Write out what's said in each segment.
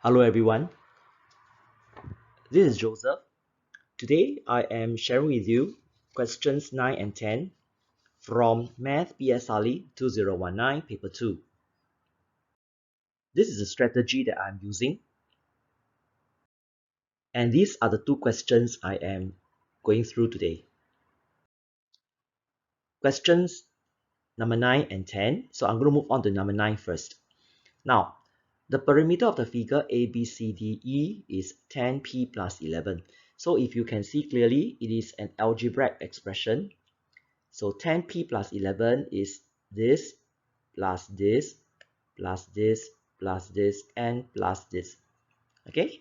Hello everyone, this is Joseph. Today I am sharing with you questions 9 and 10 from Math PSLE 2019 paper 2. This is a strategy that I'm using, and these are the two questions I am going through today. Questions number 9 and 10, so I'm going to move on to number 9 first. Now, the perimeter of the figure ABCDE is 10p plus 11. So if you can see clearly, it is an algebraic expression. So 10p plus 11 is this plus this plus this plus this and plus this. Okay?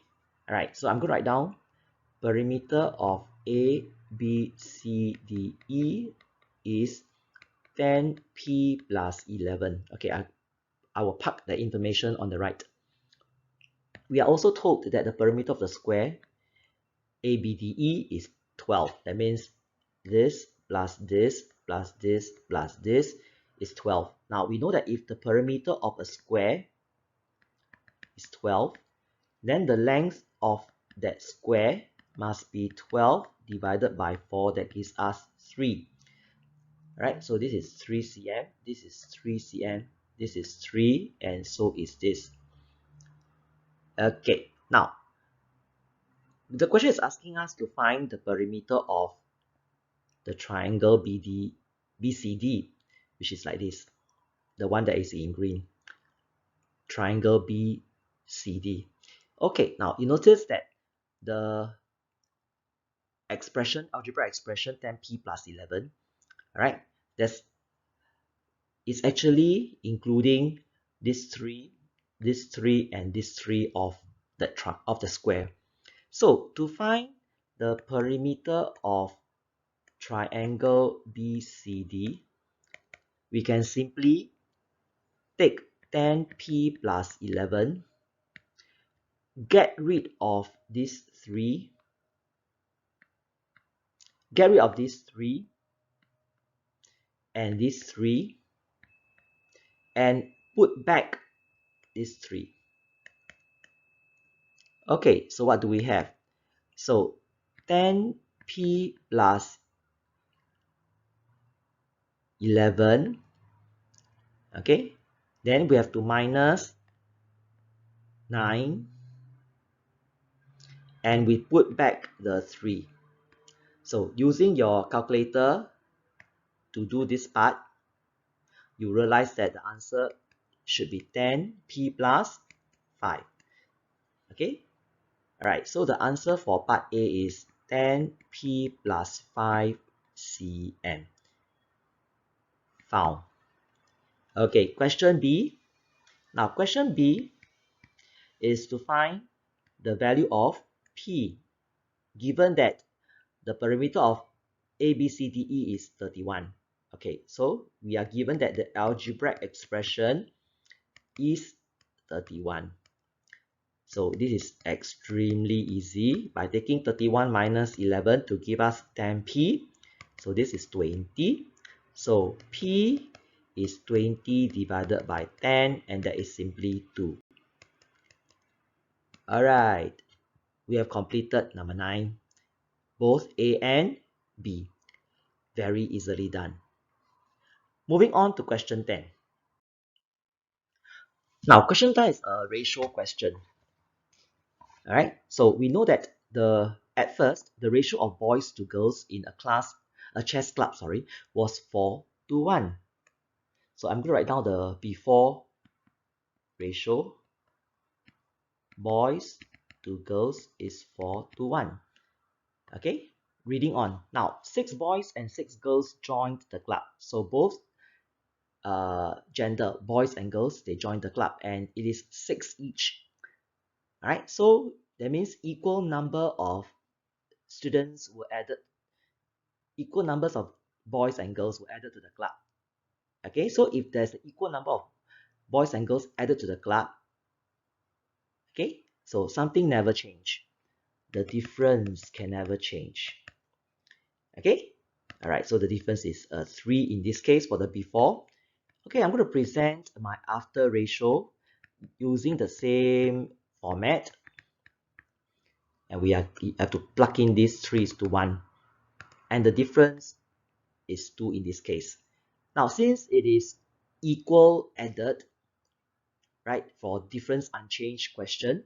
Alright, so I'm going to write down perimeter of A, B, C, D, E is 10p plus 11. Okay, I will park the information on the right. We are also told that the perimeter of the square ABDE is 12. That means this plus this plus this plus this is 12. Now we know that if the perimeter of a square is 12, then the length of that square must be 12 divided by 4. That gives us 3. Right? So this is 3 cm, this is 3 cm, this is 3, and so is this. Okay, now the question is asking us to find the perimeter of the triangle BCD, which is like this, the one that is in green, triangle BCD. Okay, now you notice that the expression, algebra expression 10p plus 11, right? It's actually including this 3, and this 3 of the square. So to find the perimeter of triangle BCD, we can simply take 10p plus 11, get rid of this 3, get rid of this 3 and this 3, and put back this 3. Okay, so what do we have? So 10p plus 11, okay, then we have to minus 9, and we put back the 3. So using your calculator to do this part, you realize that the answer should be 10p plus 5. Okay, alright, so the answer for part A is 10p plus 5 cm. Found. Okay, question B. Now question B is to find the value of p, given that the perimeter of ABCDE is 31. Okay, so we are given that the algebraic expression is 31. So this is extremely easy by taking 31 minus 11 to give us 10p. So this is 20. So p is 20 divided by 10, and that is simply 2. Alright, we have completed number 9, both A and B. Very easily done. Moving on to question 10. Now, question 10 is a ratio question. Alright, so we know that at first, the ratio of boys to girls in a chess club, was 4:1. So I'm going to write down the before ratio. Boys to girls is 4:1. Okay, reading on. Now, 6 boys and 6 girls joined the club. So both gender, boys and girls, they joined the club, and it is 6 each. Alright, so that means equal number of students were added, equal numbers of boys and girls were added to the club. Okay, so if there's an equal number of boys and girls added to the club, okay, so something never change. The difference can never change. Okay, alright, so the difference is 3 in this case for the before. Okay, I'm going to present my after ratio using the same format, and we have to plug in these 3:1, and the difference is 2 in this case. Now, since it is equal added, right, for difference unchanged question,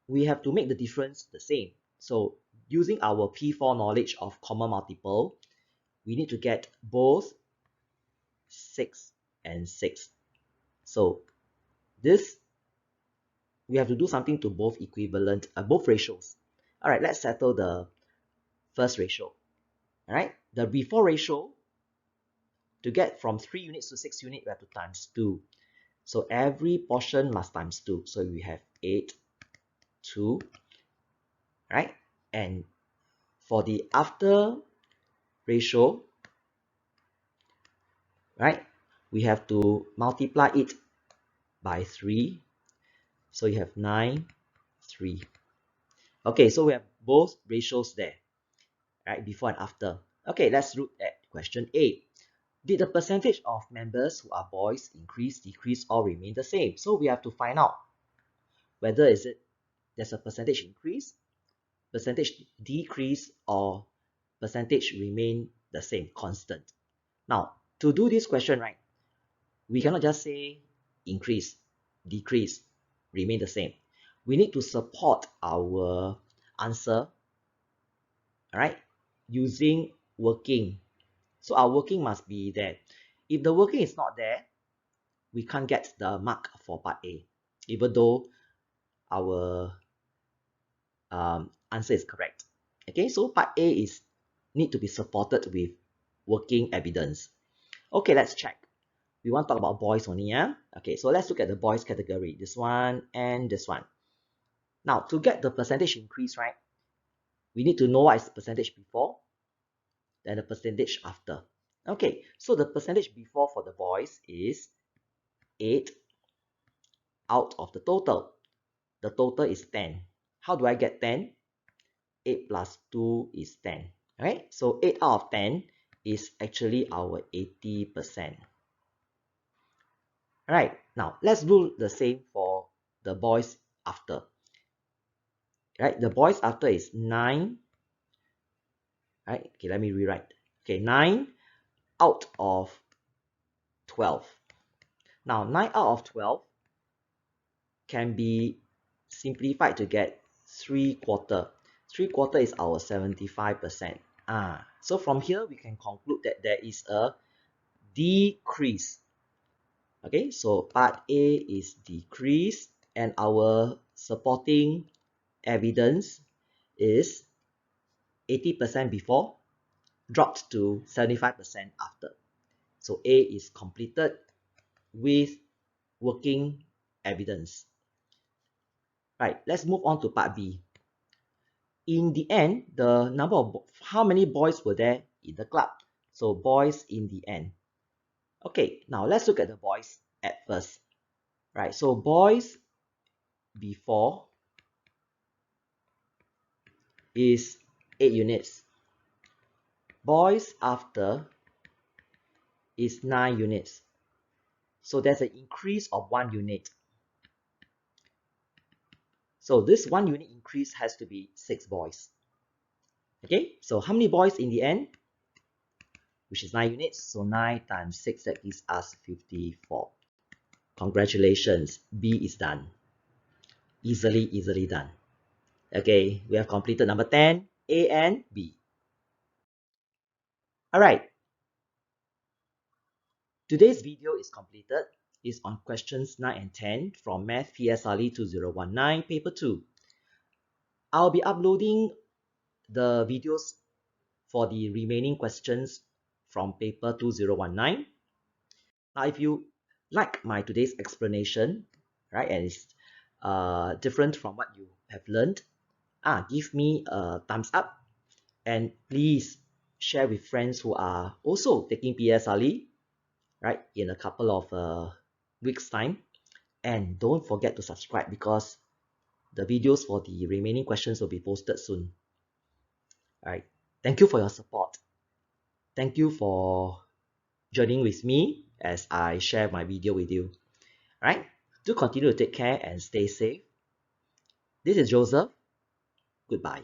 we have to make the difference the same. So using our P4 knowledge of common multiple, we need to get both 6 and 6. So this, we have to do something to both equivalent, both ratios. All right, let's settle the first ratio. All right, the before ratio, to get from 3 units to 6 units, we have to times 2. So every portion must times 2. So we have 8, 2, right? And for the after ratio, right, we have to multiply it by 3. So you have 9, 3. Okay, so we have both ratios there, right, before and after. Okay, let's look at question A. Did the percentage of members who are boys increase, decrease, or remain the same? So we have to find out whether there's a percentage increase, percentage decrease, or percentage remain the same, constant. Now, to do this question, right, we cannot just say increase, decrease, remain the same. We need to support our answer, all right, using working. So our working must be there. If the working is not there, we can't get the mark for part A, even though our answer is correct. Okay, so part A is need to be supported with working evidence. Okay, let's check. We want to talk about boys only, yeah? Okay, so let's look at the boys category, this one and this one. Now, to get the percentage increase, right, we need to know what is the percentage before, then the percentage after. Okay, so the percentage before for the boys is 8 out of the total. The total is 10. How do I get 10? 8 plus 2 is 10. Right? So 8 out of 10 is actually our 80%. Right, now let's do the same for the boys after. Right, the boys after is 9. Right, okay, let me rewrite. Okay, 9 out of 12. Now 9 out of 12 can be simplified to get 3/4. 3/4 is our 75%. So from here we can conclude that there is a decrease. Okay, so part A is decrease, and our supporting evidence is 80% before, dropped to 75% after. So A is completed with working evidence. Right, let's move on to part B. In the end, the number of how many boys were there in the club? So boys in the end. Okay, now let's look at the boys at first. Right, so boys before is 8 units. Boys after is 9 units. So there's an increase of 1 unit. So this 1 unit increase has to be 6 boys. Okay, so how many boys in the end? Which is 9 units. So 9 times 6, that gives us 54. Congratulations, B is done. Easily done. Okay, we have completed number 10, A and B. Alright, today's video is completed. It's on questions 9 and 10 from Math PSLE 2019, paper 2. I'll be uploading the videos for the remaining questions from paper 2019. Now, if you like my today's explanation, right, and it's different from what you have learned, give me a thumbs up, and please share with friends who are also taking PSLE, right, in a couple of weeks time. And don't forget to subscribe, because the videos for the remaining questions will be posted soon. All right, thank you for your support. Thank you for joining with me as I share my video with you. All right, do continue to take care and stay safe. This is Joseph. Goodbye.